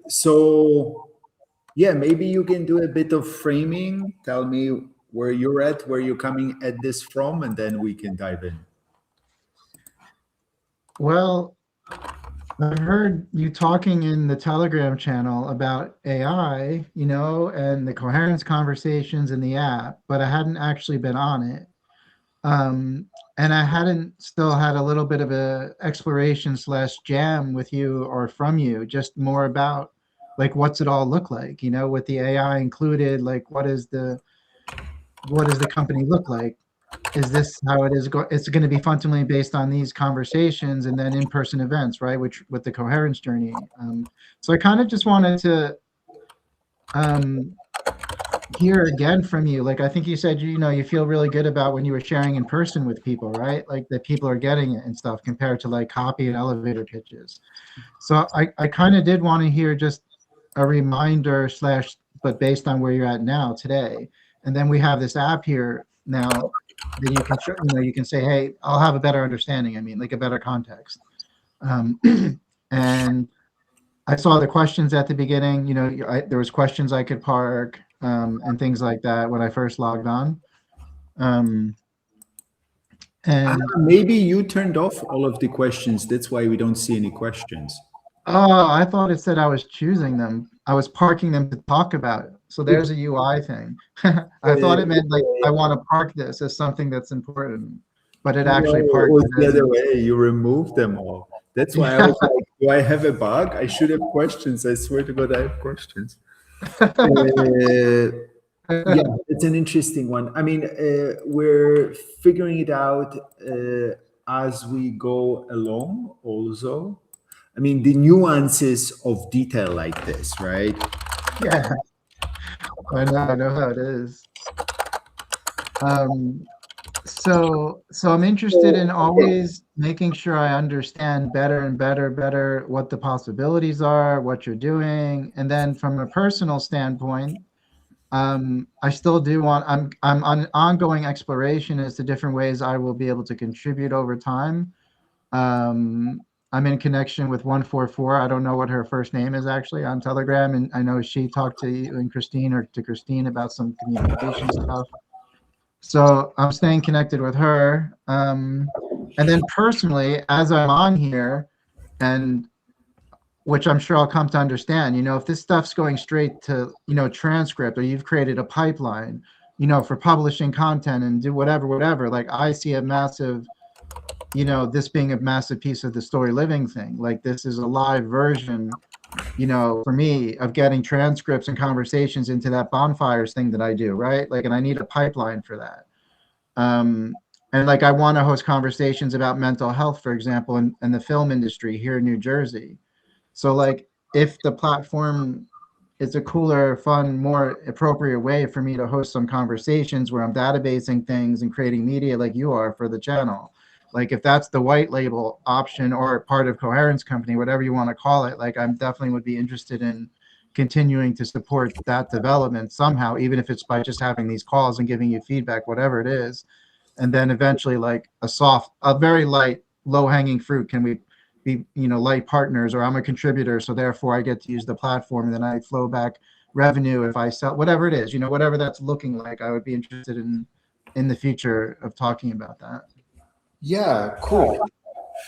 So yeah, maybe you can do a bit of framing. Tell me where you're at, where you're coming at this from, and then we can dive in. Well, I've heard you talking in the Telegram channel about AI, and the coherence conversations in the app, but I hadn't actually been on it. And I hadn't still had a little bit of a exploration / jam with you or from you, just more about like what's it all look like, with the AI included, like what does the company look like? Is this how it is? It's going to be fundamentally based on these conversations and then in-person events, right? Which with the coherence journey. So I kind of just wanted to hear again from you. Like I think you said, you feel really good about when you were sharing in person with people, right? Like that people are getting it and stuff compared to like copy and elevator pitches. So I kind of did want to hear just a reminder / but based on where you're at now today. And then we have this app here now that you can show, you can say, hey, I'll have a better understanding. I mean, like a better context. And I saw the questions at the beginning, there was questions I could park and things like that when I first logged on. And maybe you turned off all of the questions. That's why we don't see any questions. Oh, I thought it said I was choosing them. I was parking them to talk about it. So there's a UI thing. I thought it meant like I want to park this as something that's important, but it actually parked. It was the other way. You removed them all. That's why I was like, do I have a bug? I should have questions. I swear to God, I have questions. Yeah, it's an interesting one. I mean, we're figuring it out as we go along also. I mean, the nuances of detail like this, right? Yeah, I know how it is. So I'm interested in always making sure I understand better and better what the possibilities are, what you're doing, and then from a personal standpoint, I still do want. I'm on ongoing exploration as to different ways I will be able to contribute over time. I'm in connection with 144. I don't know what her first name is actually on Telegram, and I know she talked to you and Christine or to Christine about some communication stuff. So I'm staying connected with her. And then personally, as I'm on here, and which I'm sure I'll come to understand, if this stuff's going straight to, transcript, or you've created a pipeline, for publishing content and do whatever, like I see a massive, this being a massive piece of the story living thing. Like this is a live version, for me of getting transcripts and conversations into that bonfires thing that I do, right? Like, and I need a pipeline for that. And like, I want to host conversations about mental health, for example, in the film industry here in New Jersey. So like, if the platform is a cooler, fun, more appropriate way for me to host some conversations where I'm databasing things and creating media like you are for the channel, like if that's the white label option or part of Coherence Company, whatever you want to call it, like I'm definitely would be interested in continuing to support that development somehow, even if it's by just having these calls and giving you feedback, whatever it is. And then eventually like a very light, low-hanging fruit, can we be, light partners, or I'm a contributor, so therefore I get to use the platform and then I flow back revenue if I sell, whatever it is, whatever that's looking like. I would be interested in the future of talking about that. Yeah, cool.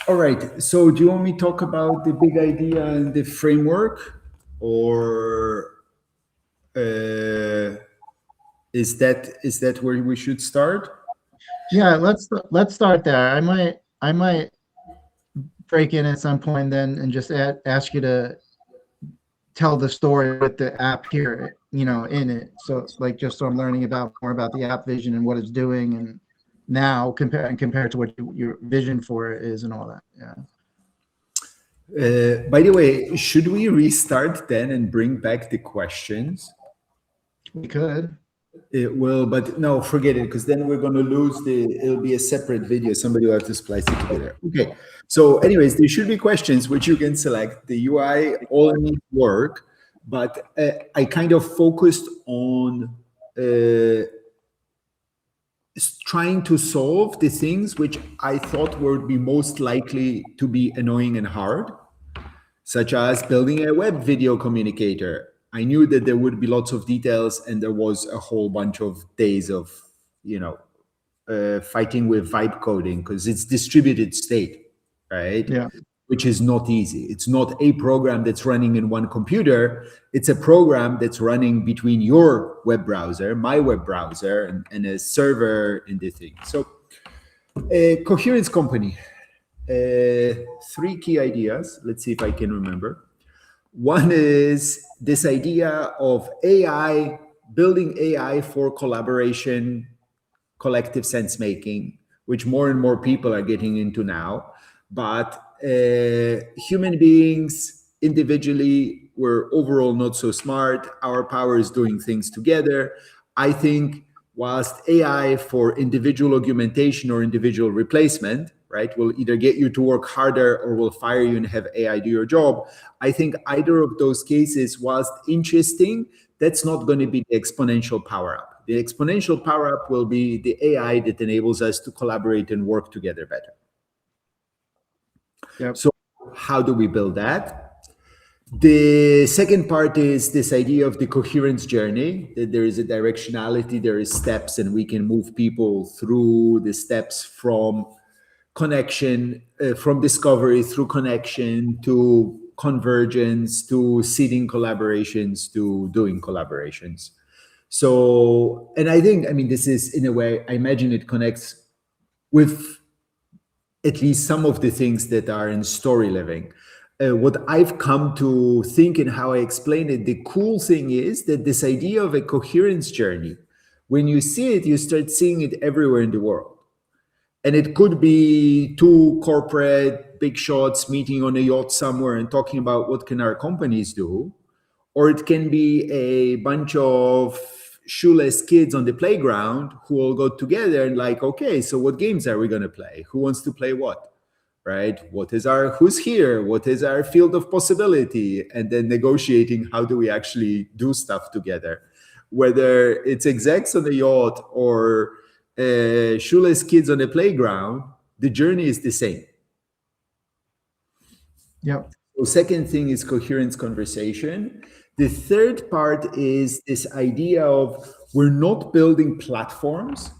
All right. So do you want me to talk about the big idea and the framework, or is that where we should start? Yeah, let's start there. I might break in at some point then and just ask you to tell the story with the app here, in it. So like, just so I'm learning more about the app vision and what it's doing, and now compared to what your vision for it is and all that. Yeah. By the way, should we restart then and bring back the questions? We could. It will, but no, forget it, because then we're going to lose it'll be a separate video. Somebody will have to splice it together. Okay. So anyways, there should be questions which you can select. The UI all needs work, but I kind of focused on trying to solve the things which I thought would be most likely to be annoying and hard. such as building a web video communicator. I knew that there would be lots of details, and there was a whole bunch of days of, fighting with vibe coding because it's distributed state, right? Yeah. Which is not easy. It's not a program that's running in one computer. It's a program that's running between your web browser, my web browser, and a server in the thing. So, Coherence Company. 3 key ideas. Let's see if I can remember. One is this idea of AI, building AI for collaboration, collective sense making, which more and more people are getting into now. But human beings individually, we're overall not so smart. Our power is doing things together. I think whilst AI for individual augmentation or individual replacement, right, will either get you to work harder or will fire you and have AI do your job. I think either of those cases, whilst interesting, that's not going to be the exponential power up. The exponential power up will be the AI that enables us to collaborate and work together better. Yep. So how do we build that? The second part is this idea of the coherence journey, that there is a directionality, there is steps, and we can move people through the steps from connection, from discovery through connection to convergence to seeding collaborations to doing collaborations. So, and I think, I mean, this is in a way, I imagine it connects with at least some of the things that are in story living. What I've come to think and how I explain it, the cool thing is that this idea of a coherence journey, when you see it, you start seeing it everywhere in the world. And it could be two corporate big shots meeting on a yacht somewhere and talking about what can our companies do. Or it can be a bunch of shoeless kids on the playground who all go together and like, okay, so what games are we going to play? Who wants to play what? Right? Who's here? What is our field of possibility? And then negotiating, how do we actually do stuff together? Whether it's execs on the yacht or shoeless kids on the playground, the journey is the same. Yep. So second thing is coherence conversation. The third part is this idea of we're not building platforms,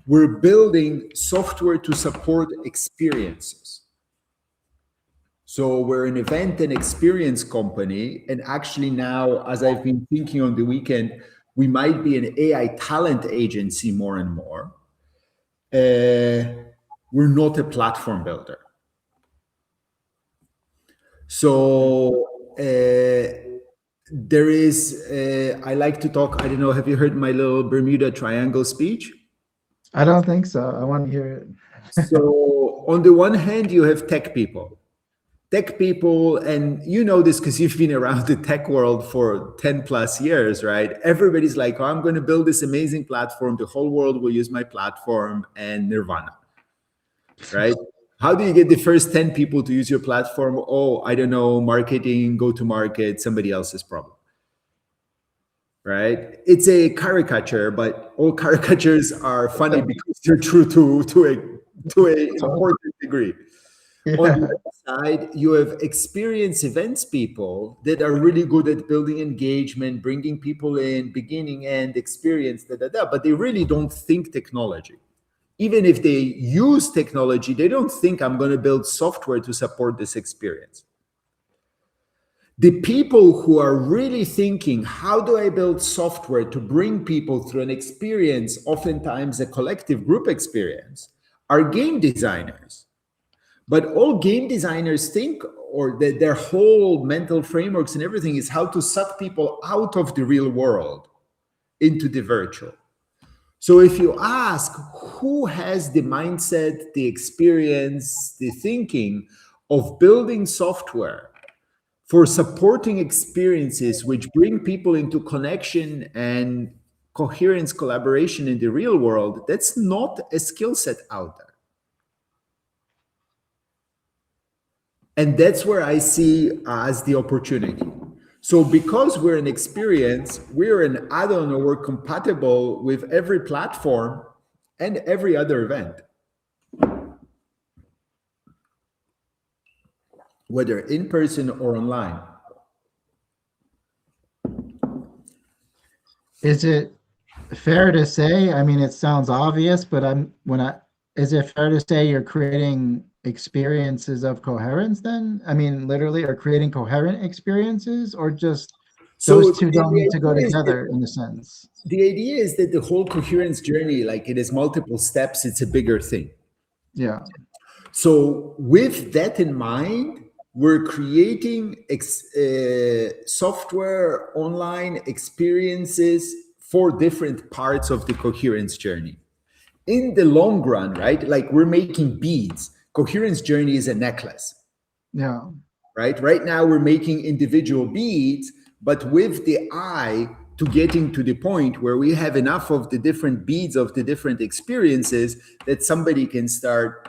we're building software to support experiences. So we're an event and experience company. And actually now, as I've been thinking on the weekend, we might be an AI talent agency more and more. We're not a platform builder. So there is, I like to talk, I don't know, have you heard my little Bermuda Triangle speech? I don't think so. I want to hear it. So on the one hand, you have tech people, and you know this because you've been around the tech world for 10 plus years, right? Everybody's like, oh, I'm going to build this amazing platform. The whole world will use my platform and nirvana, right? How do you get the first 10 people to use your platform? Oh, I don't know, marketing, go to market, somebody else's problem, right? It's a caricature, but all caricatures are funny because they're true to a important degree. Yeah. On the other side, you have experience events people that are really good at building engagement, bringing people in, beginning, end, experience, but they really don't think technology. Even if they use technology, they don't think I'm going to build software to support this experience. The people who are really thinking, how do I build software to bring people through an experience, oftentimes a collective group experience, are game designers. But all game designers think, or their whole mental frameworks and everything is how to suck people out of the real world into the virtual. So if you ask who has the mindset, the experience, the thinking of building software for supporting experiences which bring people into connection and coherence collaboration in the real world, that's not a skill set out there. And that's where I see as the opportunity. So because we're an experience, we're an add-on, or we're compatible with every platform and every other event. whether in person or online. Is it fair to say, I mean, it sounds obvious, but is it fair to say you're creating experiences of coherence then? I mean, literally, or creating coherent experiences, or just those So two don't need to go idea is that together in a sense? the idea is that the whole coherence journey, like it is multiple steps, it's a bigger thing. Yeah. So with that in mind, we're creating software online experiences for different parts of the coherence journey. In the long run, right? Like we're making beads. Coherence journey is a necklace. Yeah. Right? Right now we're making individual beads, but with the eye to getting to the point where we have enough of the different beads of the different experiences that somebody can start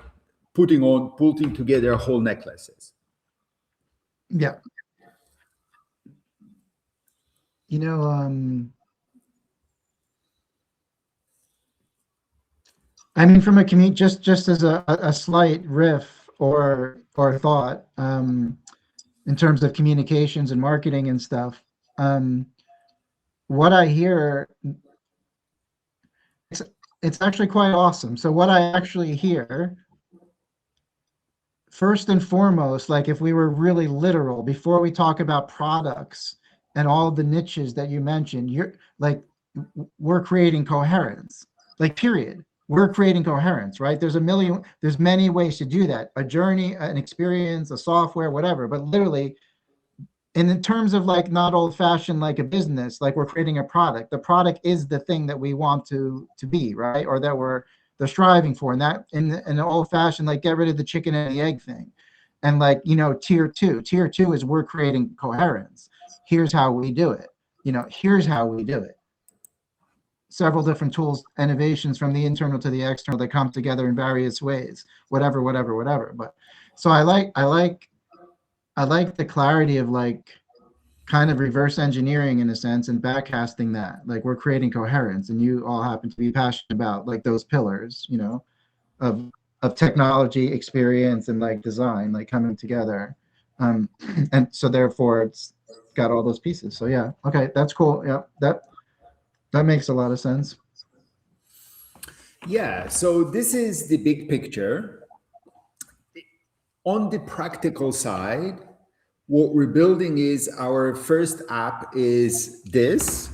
putting together whole necklaces. Yeah. You know, I mean, from a just as a slight riff or thought, in terms of communications and marketing and stuff, what I hear, it's actually quite awesome. So what I actually hear, first and foremost, like if we were really literal, before we talk about products and all the niches that you mentioned, you're like, we're creating coherence, like period. We're creating coherence, right? There's many ways to do that. A journey, an experience, a software, whatever, but literally, and in terms of like not old fashioned like a business, like we're creating a product. The product is the thing that we want to be, right? Or that they're striving for. And that in an old fashioned, like get rid of the chicken and the egg thing. And like, tier two is we're creating coherence. Here's how we do it. Here's how we do it. Several different tools, innovations from the internal to the external that come together in various ways, whatever. But so I like the clarity of like kind of reverse engineering in a sense and backcasting that. Like we're creating coherence, and you all happen to be passionate about like those pillars, of technology, experience, and like design, like coming together. And so therefore it's got all those pieces. So yeah, okay, that's cool. Yeah, that makes a lot of sense. Yeah, so this is the big picture. On the practical side, what we're building is our first app is this,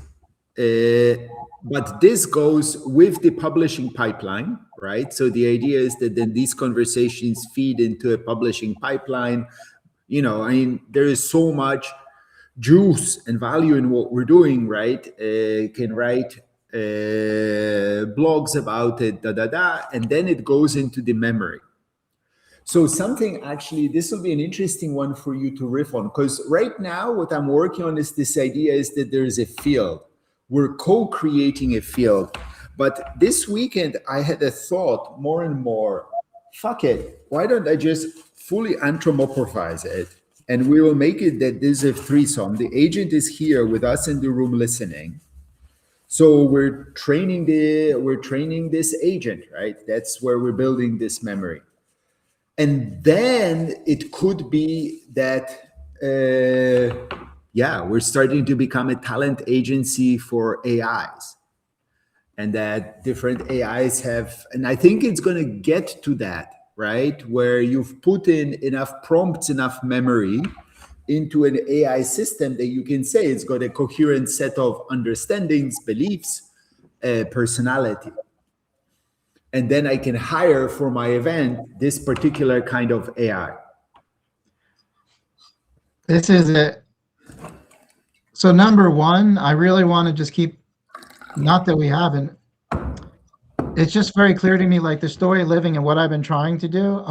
but this goes with the publishing pipeline, right? So the idea is that then these conversations feed into a publishing pipeline. I mean, there is so much juice and value in what we're doing, right? Can write blogs about it, and then it goes into the memory. So something actually, this will be an interesting one for you to riff on, because right now what I'm working on is this idea is that there is a field. We're co-creating a field. But this weekend I had a thought more and more, fuck it, why don't I just fully anthropomorphize it? And we will make it that there's a threesome. The agent is here with us in the room listening. So we're training this agent, right? That's where we're building this memory. And then it could be that, we're starting to become a talent agency for AIs. And that different AIs have, and I think it's going to get to that, right? Where you've put in enough prompts, enough memory into an AI system that you can say it's got a coherent set of understandings, beliefs, personality. And then I can hire for my event this particular kind of AI. This is it. So number one, I really want to just keep, not that we haven't, it's just very clear to me, like the story of living and what I've been trying to do.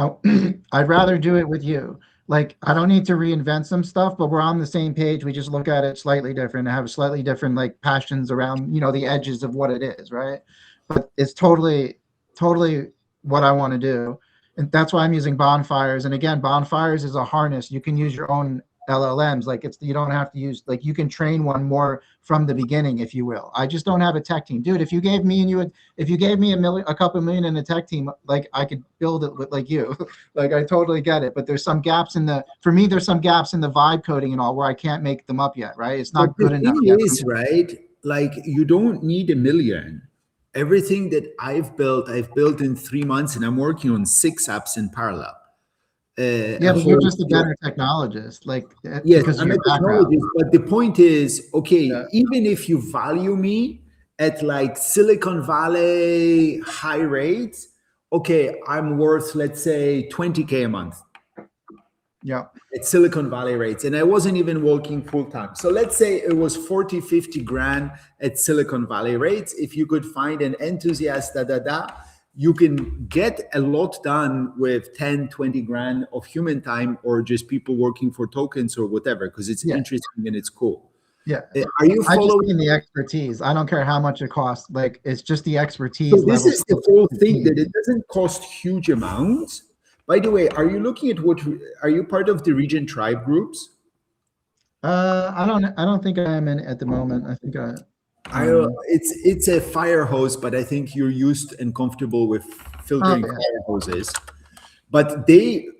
I'd rather do it with you. Like, I don't need to reinvent some stuff, but we're on the same page. We just look at it slightly different and have slightly different like passions around, the edges of what it is, right? But it's totally what I want to do. And that's why I'm using bonfires. And again, bonfires is a harness. You can use your own LLMs. Like you don't have to use, like you can train one more from the beginning, if you will. I just don't have a tech team, dude. If you gave me a couple million in a tech team, like I could build it with like you. Like I totally get it. But there's some gaps for me, there's some gaps in the vibe coding and all where I can't make them up yet, right? It's But not the good enough thing yet. is, right, like you don't need a million. Everything that I've built in 3 months, and I'm working on 6 apps in parallel. Yeah, but you're just a better technologist, like Yes, because of I'm a your background. technologist, but the point is, okay, Yeah. even if you value me at like Silicon Valley high rates, okay, I'm worth, let's say, 20K a month Yeah. at Silicon Valley rates. And I wasn't even working full time. So let's say it was 40, 50 grand at Silicon Valley rates. If you could find an enthusiast, you can get a lot done with 10, 20 grand of human time, or just people working for tokens or whatever, because it's interesting and it's cool. Yeah. Are you I just following? mean the expertise. I don't care how much it costs. Like it's just the expertise So this level. is the whole thing, that it doesn't cost huge amounts. By the way, are you looking at are you part of the Region Tribe groups? I don't think I am in at the moment. I think It's a fire hose, but I think you're used and comfortable with filtering fire hoses. But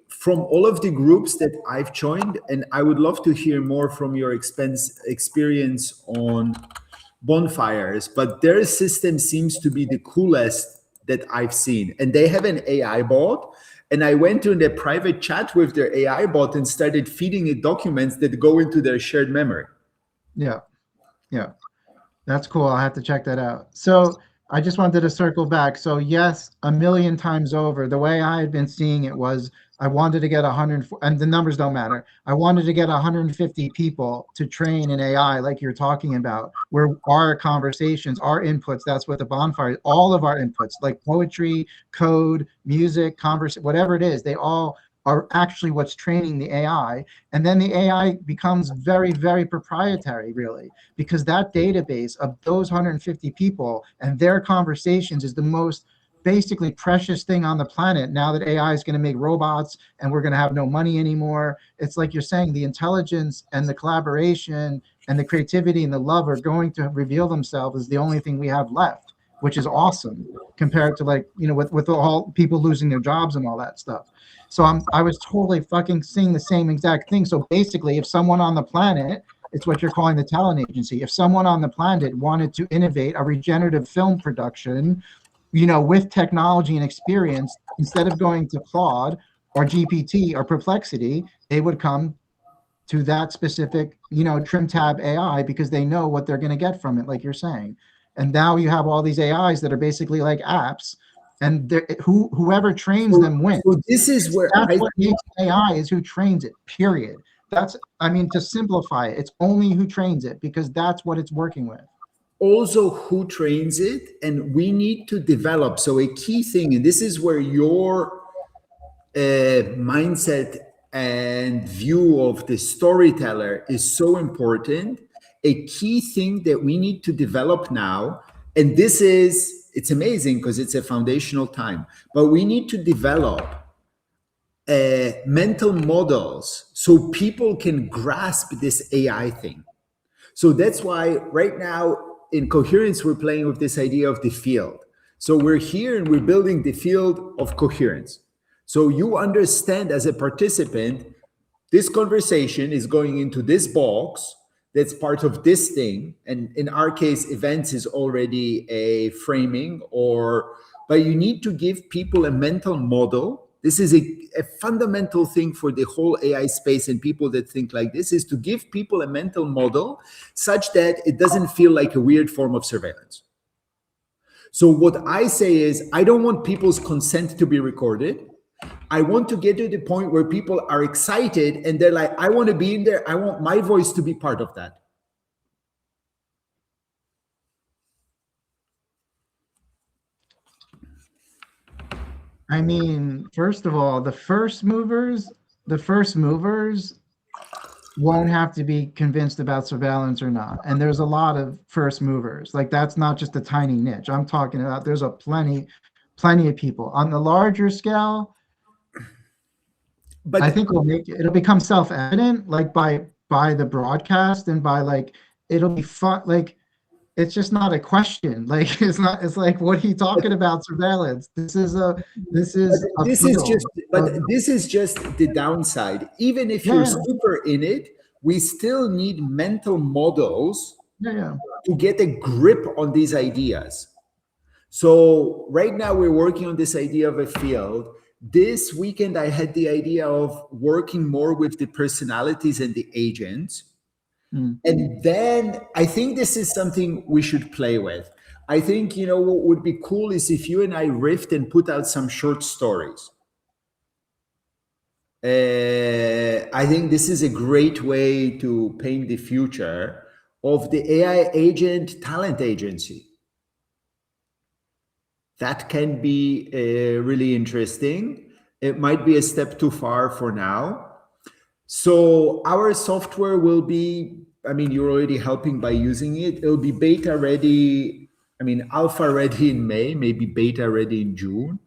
from all of the groups that I've joined, and I would love to hear more from your experience on bonfires, but their system seems to be the coolest that I've seen. And they have an AI bot. And I went to the private chat with their AI bot and started feeding it documents that go into their shared memory. Yeah. Yeah. That's cool. I'll have to check that out. So I just wanted to circle back. So yes, a million times over, the way I had been seeing it was I wanted to get 100, and the numbers don't matter. I wanted to get 150 people to train an AI like you're talking about, where our conversations, our inputs, that's what the bonfire, all of our inputs, like poetry, code, music, whatever it is, they all are actually what's training the AI. And then the AI becomes very, very proprietary, really, because that database of those 150 people and their conversations is the most basically precious thing on the planet now that AI is going to make robots and we're going to have no money anymore. It's like you're saying, the intelligence and the collaboration and the creativity and the love are going to reveal themselves as the only thing we have left, which is awesome compared to, like, you know, with all people losing their jobs and all that stuff. So I was totally fucking seeing the same exact thing. So basically, if someone on the planet, it's what you're calling the talent agency, if someone on the planet wanted to innovate a regenerative film production, you know, with technology and experience, instead of going to Claude or GPT or Perplexity, they would come to that specific, you know, trim tab AI, because they know what they're going to get from it, like you're saying. And now you have all these AIs that are basically like apps, and whoever trains them wins. So this is where that's what makes AI, is who trains it, period. That's, I mean, to simplify it, it's only who trains it, because that's what it's working with. Also who trains it, and we need to develop. So a key thing, and this is where your mindset and view of the storyteller is so important. A key thing that we need to develop now, and it's amazing because it's a foundational time, but we need to develop mental models so people can grasp this AI thing. So that's why right now in Coherence, we're playing with this idea of the field. So we're here and we're building the field of coherence. So you understand as a participant, this conversation is going into this box that's part of this thing. And in our case, events is already a framing, but you need to give people a mental model. This is a fundamental thing for the whole AI space, and people that think like this, is to give people a mental model such that it doesn't feel like a weird form of surveillance. So what I say is, I don't want people's consent to be recorded. I want to get to the point where people are excited and they're like, I want to be in there. I want my voice to be part of that. I mean, first of all, the first movers won't have to be convinced about surveillance or not. And there's a lot of first movers. Like, that's not just a tiny niche. I'm talking about, there's a plenty of people on the larger scale. but I think it'll become self-evident, like by the broadcast and by like it'll be fun. Like it's just not a question. Like it's not. It's like, what are you talking about? Surveillance. This but is a this is field. just the downside. Even if you're Yeah, super in it, we still need mental models yeah, yeah. to get a grip on these ideas. So right now we're working on this idea of a field. This weekend I had the idea of working more with the personalities and the agents. Mm. And then I think this is something we should play with. I think, what would be cool is if you and I riffed and put out some short stories. I think this is a great way to paint the future of the AI agent talent agency. That can be really interesting. It might be a step too far for now. So our software will be, I mean, you're already helping by using it. It'll be beta ready, I mean, alpha ready in May, maybe beta ready in June.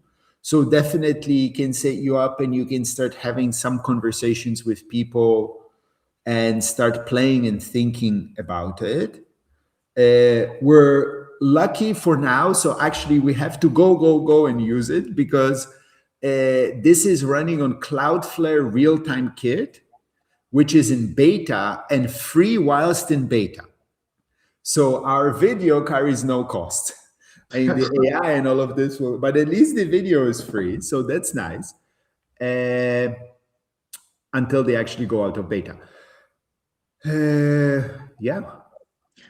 So definitely can set you up and you can start having some conversations with people and start playing and thinking about it. We're lucky for now. So actually we have to go and use it because this is running on Cloudflare real-time kit, which is in beta and free whilst in beta. So our video carries no cost. I mean, the AI and all of this will, but at least the video is free. So that's nice. Until they actually go out of beta. Yeah.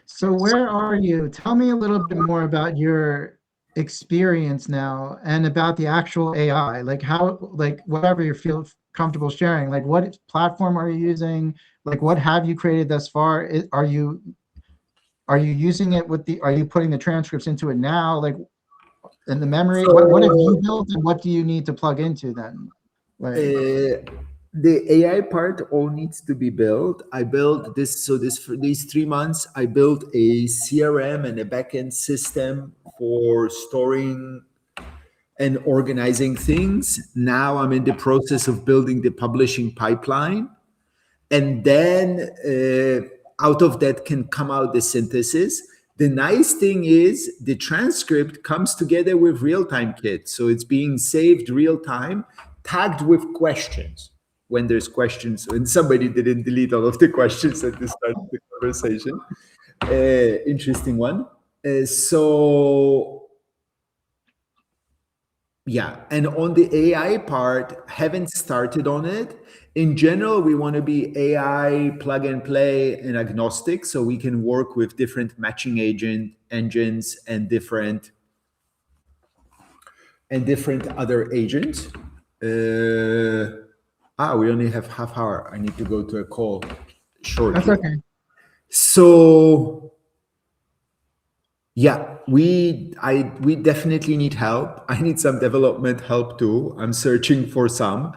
So where are you? Tell me a little bit more about your experience now and about the actual AI. Like how, like whatever you feel comfortable sharing. Like what platform are you using? Like what have you created thus far? Are you using it with are you putting the transcripts into it now? Like in the memory? What have you built and what do you need to plug into then? Like the AI part all needs to be built. I built this. So this for these 3 months, I built a CRM and a backend system for storing and organizing things. Now I'm in the process of building the publishing pipeline. And then out of that can come out the synthesis. The nice thing is the transcript comes together with real-time kit. So it's being saved real-time, tagged with questions when there's questions, and somebody didn't delete all of the questions at the start of the conversation. Interesting one. So yeah, and on the AI part, haven't started on it. In general, we want to be AI plug and play and agnostic, so we can work with different matching engines and different other agents. We only have half hour. I need to go to a call shortly. that's okay. So yeah, we definitely need help. I need some development help too. I'm searching for some.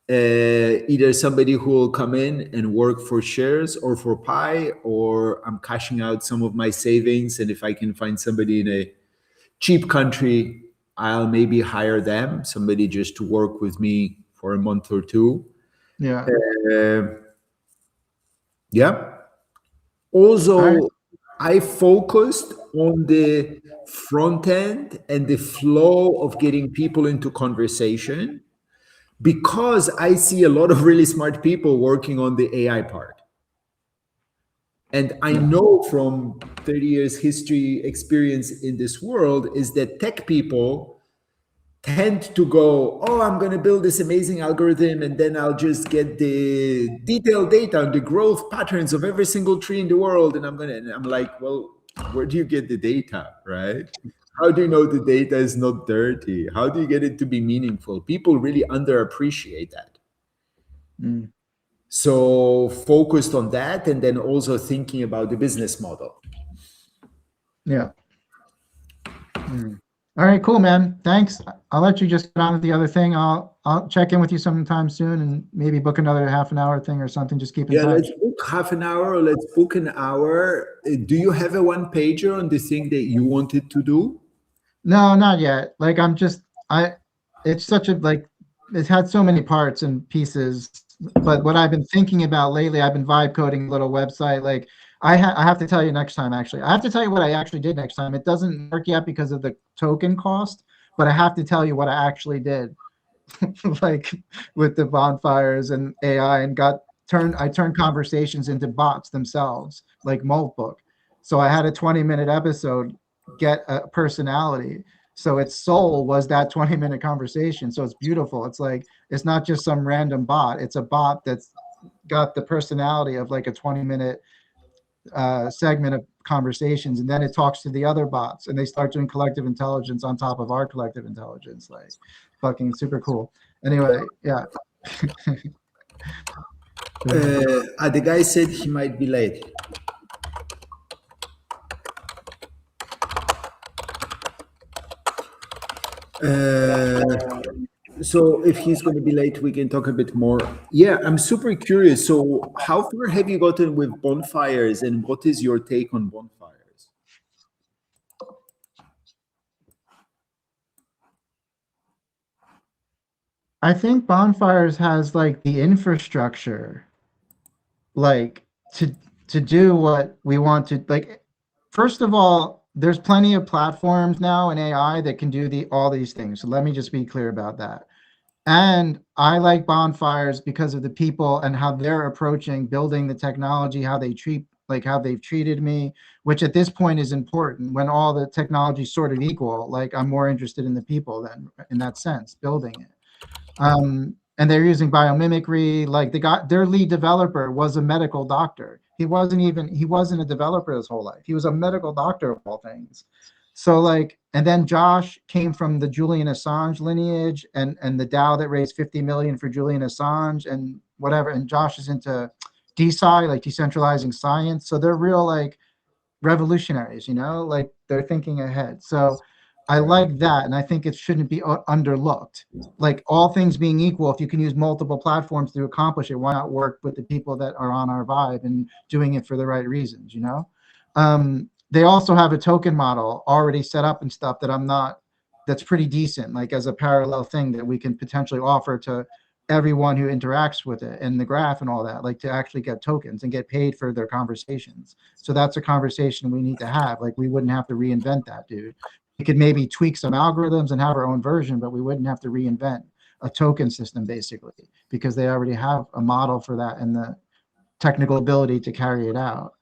Either somebody who will come in and work for shares or for Pi, or I'm cashing out some of my savings. And if I can find somebody in a cheap country, I'll maybe hire them, somebody just to work with me for a month or two. Yeah. Yeah. Also, Right. I focused on the front end and the flow of getting people into conversation, because I see a lot of really smart people working on the AI part. And I know from 30 years history experience in this world is that tech people tend to go, oh, I'm going to build this amazing algorithm and then I'll just get the detailed data on the growth patterns of every single tree in the world. And I'm like, well, where do you get the data, right? How do you know the data is not dirty? How do you get it to be meaningful? People really underappreciate that. Mm. So focused on that, and then also thinking about the business model. Yeah. Mm. All right, cool, man. Thanks. I'll let you just get on with the other thing. I'll check in with you sometime soon and maybe book another half an hour thing or something. Just keep in touch. Let's book half an hour, or let's book an hour. Do you have a one pager on the thing that you wanted to do? No, not yet. Like it's such a like it's had so many parts and pieces. But what I've been thinking about lately, I've been vibe coding a little website. Like I have to tell you next time. Actually, I have to tell you what I actually did next time. It doesn't work yet because of the token cost, but I have to tell you what I actually did, like with the bonfires and AI, and I turned conversations into bots themselves, like Moltbook. So I had a 20-minute episode get a personality. So its soul was that 20-minute conversation. So it's beautiful. It's like it's not just some random bot. It's a bot that's got the personality of like a 20-minute segment of conversations, and then it talks to the other bots, and they start doing collective intelligence on top of our collective intelligence. Like, fucking super cool. Anyway, yeah. The guy said he might be late. So if he's going to be late, we can talk a bit more. Yeah, I'm super curious. So how far have you gotten with bonfires, and what is your take on bonfires? I think bonfires has like the infrastructure, like to do what we want to. Like, first of all, there's plenty of platforms now in AI that can do all these things. So let me just be clear about that. And I like bonfires because of the people and how they're approaching building the technology, how they treat, like how they've treated me, which at this point is important. When all the technology is sort of equal, like I'm more interested in the people than in that sense, building it. And they're using biomimicry. Like their lead developer was a medical doctor. He wasn't a developer his whole life. He was a medical doctor of all things. So like, and then Josh came from the Julian Assange lineage, and the DAO that raised 50 million for Julian Assange and whatever. And Josh is into DeSci, like decentralizing science. So they're real like revolutionaries, like they're thinking ahead. So I like that, and I think it shouldn't be underlooked. Like, all things being equal, if you can use multiple platforms to accomplish it, why not work with the people that are on our vibe and doing it for the right reasons? They also have a token model already set up and stuff that's pretty decent, like as a parallel thing that we can potentially offer to everyone who interacts with it and the graph and all that, like to actually get tokens and get paid for their conversations. So that's a conversation we need to have. Like, we wouldn't have to reinvent that, dude. We could maybe tweak some algorithms and have our own version, but we wouldn't have to reinvent a token system, basically, because they already have a model for that and the technical ability to carry it out.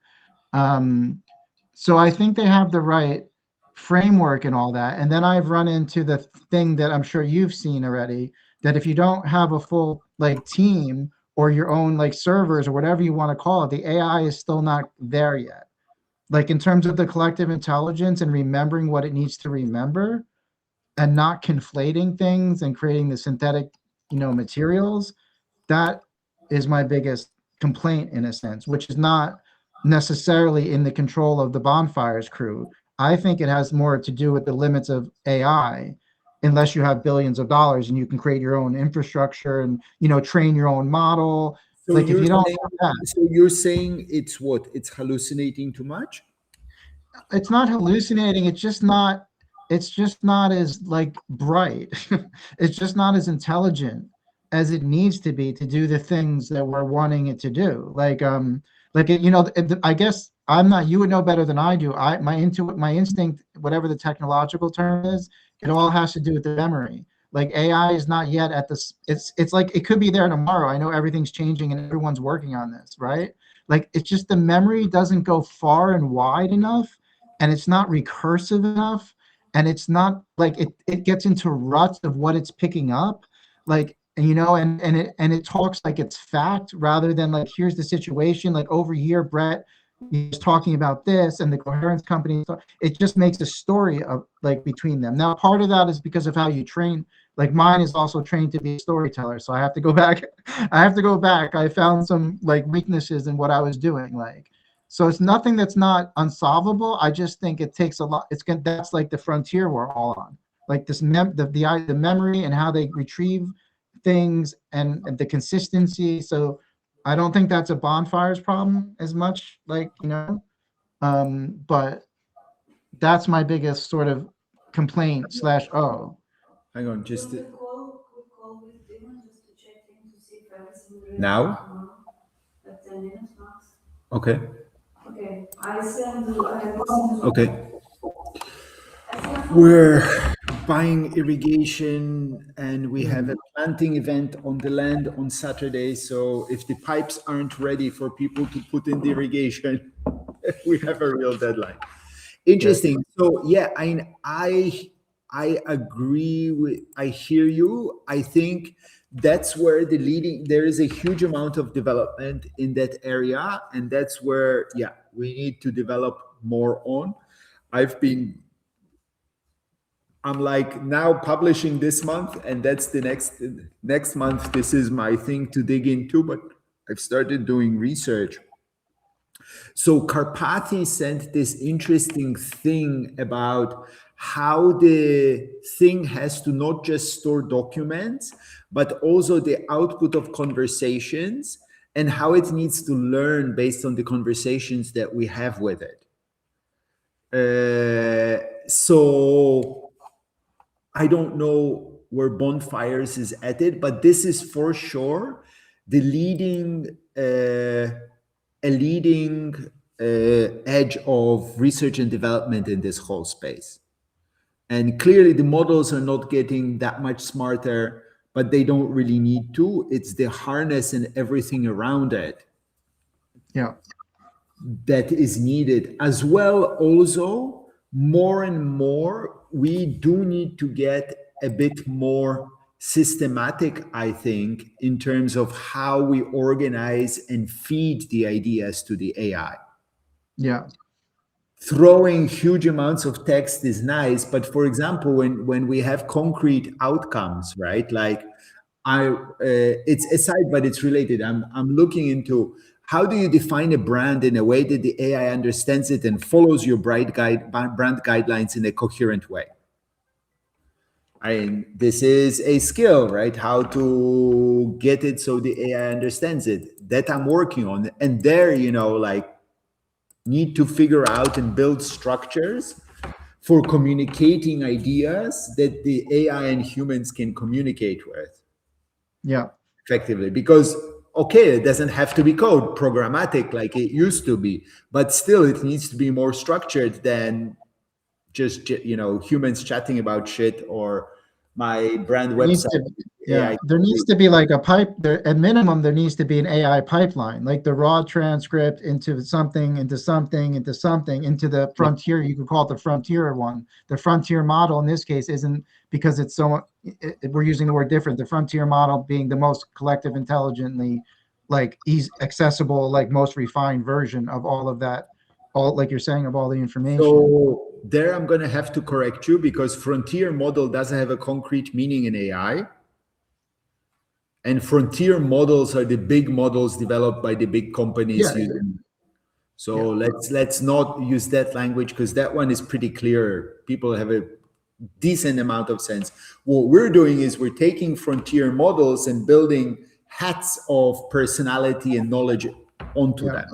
So I think they have the right framework and all that. And then I've run into the thing that I'm sure you've seen already, that if you don't have a full like team or your own like servers or whatever you want to call it, the AI is still not there yet. Like, in terms of the collective intelligence and remembering what it needs to remember and not conflating things and creating the synthetic, materials, that is my biggest complaint in a sense, which is not necessarily in the control of the bonfires crew. I think it has more to do with the limits of AI, unless you have billions of dollars and you can create your own infrastructure and train your own model. So Like, if you're you don't saying, have that, so you're saying it's what? It's hallucinating too much? it's not hallucinating. It's just not as like bright. It's just not as intelligent as it needs to be to do the things that we're wanting it to do. I guess I'm not, you would know better than I do. My instinct, whatever the technological term is, it all has to do with the memory. Like, AI is not yet at this, it's like it could be there tomorrow. I know everything's changing and everyone's working on this, right? Like, it's just the memory doesn't go far and wide enough, and it's not recursive enough, and it's not like it gets into ruts of what it's picking up, like, and it talks like it's fact rather than like, here's the situation, like, over here Bret is talking about this and the Coherence Company. It just makes a story of like between them. Now, part of that is because of how you train. Like, mine is also trained to be a storyteller, so I have to go back. I found some like weaknesses in what I was doing, like, so it's nothing that's not unsolvable. I just think it takes a lot. That's like the frontier we're all on, like this the memory and how they retrieve things, and the consistency. So I don't think that's a bonfires problem as much, like, but that's my biggest sort of complaint slash. Oh, Hang on, just Now? Like 10 minutes max. Okay. Okay, I send you, I have listened to. Okay. We're buying irrigation and we have a planting event on the land on Saturday. So if the pipes aren't ready for people to put in the irrigation, we have a real deadline. Interesting. So yeah, I agree with, I hear you. I think that's where there is a huge amount of development in that area. And that's where, yeah, we need to develop more on. I'm like now publishing this month, and that's the next month. This is my thing to dig into, but I've started doing research. So Karpathy sent this interesting thing about how the thing has to not just store documents, but also the output of conversations and how it needs to learn based on the conversations that we have with it. So I don't know where Bonfires is at it, but this is for sure the leading edge of research and development in this whole space. And clearly the models are not getting that much smarter, but they don't really need to. It's the harness and everything around it. Yeah. That is needed as well. Also, more and more, we do need to get a bit more systematic, I think, in terms of how we organize and feed the ideas to the AI. Yeah. Throwing huge amounts of text is nice, but for example, when we have concrete outcomes, right? Like it's aside, but it's related. I'm looking into how do you define a brand in a way that the AI understands it and follows your brand guidelines in a coherent way? This is a skill, right? How to get it so the AI understands it. That I'm working on, and there, like, need to figure out and build structures for communicating ideas that the AI and humans can communicate with. Yeah. Effectively, because okay, it doesn't have to be code programmatic like it used to be, but still it needs to be more structured than just humans chatting about shit or my brand website. There needs to be like a pipe there. At minimum, there needs to be an AI pipeline, like the raw transcript into something, into the frontier. You could call it the frontier one. The frontier model in this case isn't, because it's so, we're using the word different. The frontier model being the most collective, intelligently, like easy, accessible, like most refined version of all of that, all, like you're saying, of all the information. So there I'm going to have to correct you, because frontier model doesn't have a concrete meaning in AI. And frontier models are the big models developed by the big companies. So let's not use that language, because that one is pretty clear. People have a decent amount of sense. What we're doing is we're taking frontier models and building hats of personality and knowledge onto them.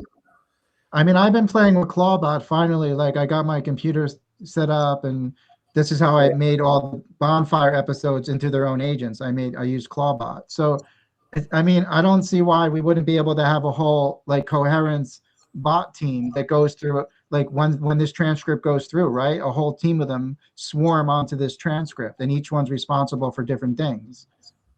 I mean, I've been playing with Clawbot finally. Like, I got my computer set up, and this is how I made all the Bonfire episodes into their own agents. I used Clawbot. So, I mean, I don't see why we wouldn't be able to have a whole like Coherence bot team that goes through, like when this transcript goes through, right? A whole team of them swarm onto this transcript, and each one's responsible for different things,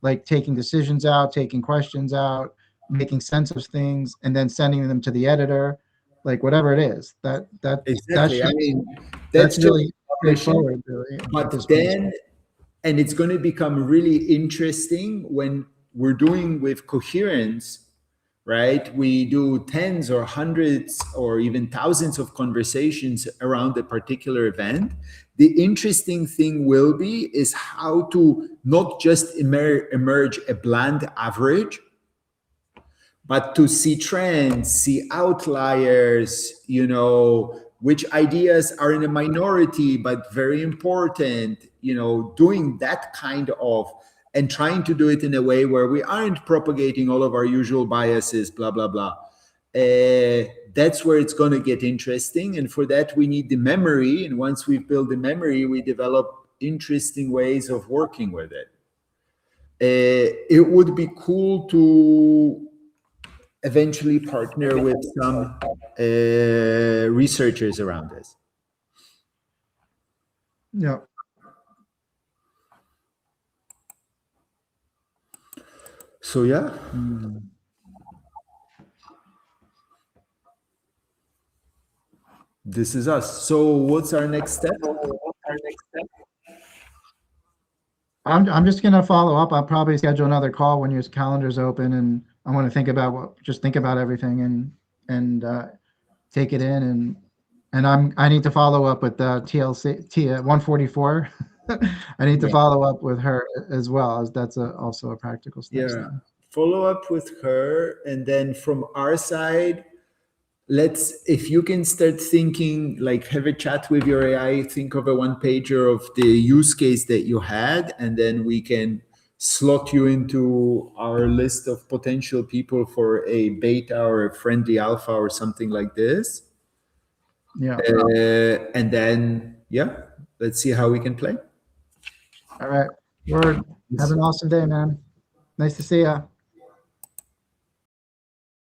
like taking decisions out, taking questions out, making sense of things, and then sending them to the editor. Like whatever it is, exactly. I mean, that's really straightforward, really. But then, and it's going to become really interesting when we're doing with Coherence, right? We do tens or hundreds or even thousands of conversations around a particular event. The interesting thing will be is how to not just emerge a bland average, but to see trends, see outliers, which ideas are in a minority, but very important, doing that kind of, and trying to do it in a way where we aren't propagating all of our usual biases, blah, blah, blah. That's where it's going to get interesting. And for that, we need the memory. And once we've built the memory, we develop interesting ways of working with it. It would be cool to eventually partner with some researchers around this. Yeah. So yeah. This is us. So what's our next step? I'm just gonna follow up. I'll probably schedule another call when your calendar's open, and I want to think about think about everything and take it in, and I need to follow up with the TLC 144. I need to follow up with her as well, as that's also a practical step. Yeah, follow up with her, and then from our side, if you can start thinking, like have a chat with your AI, think of a one pager of the use case that you had, and then we can slot you into our list of potential people for a beta or a friendly alpha or something like this. Yeah. And then, yeah, let's see how we can play. All right. Word. Have an awesome day, man. Nice to see you.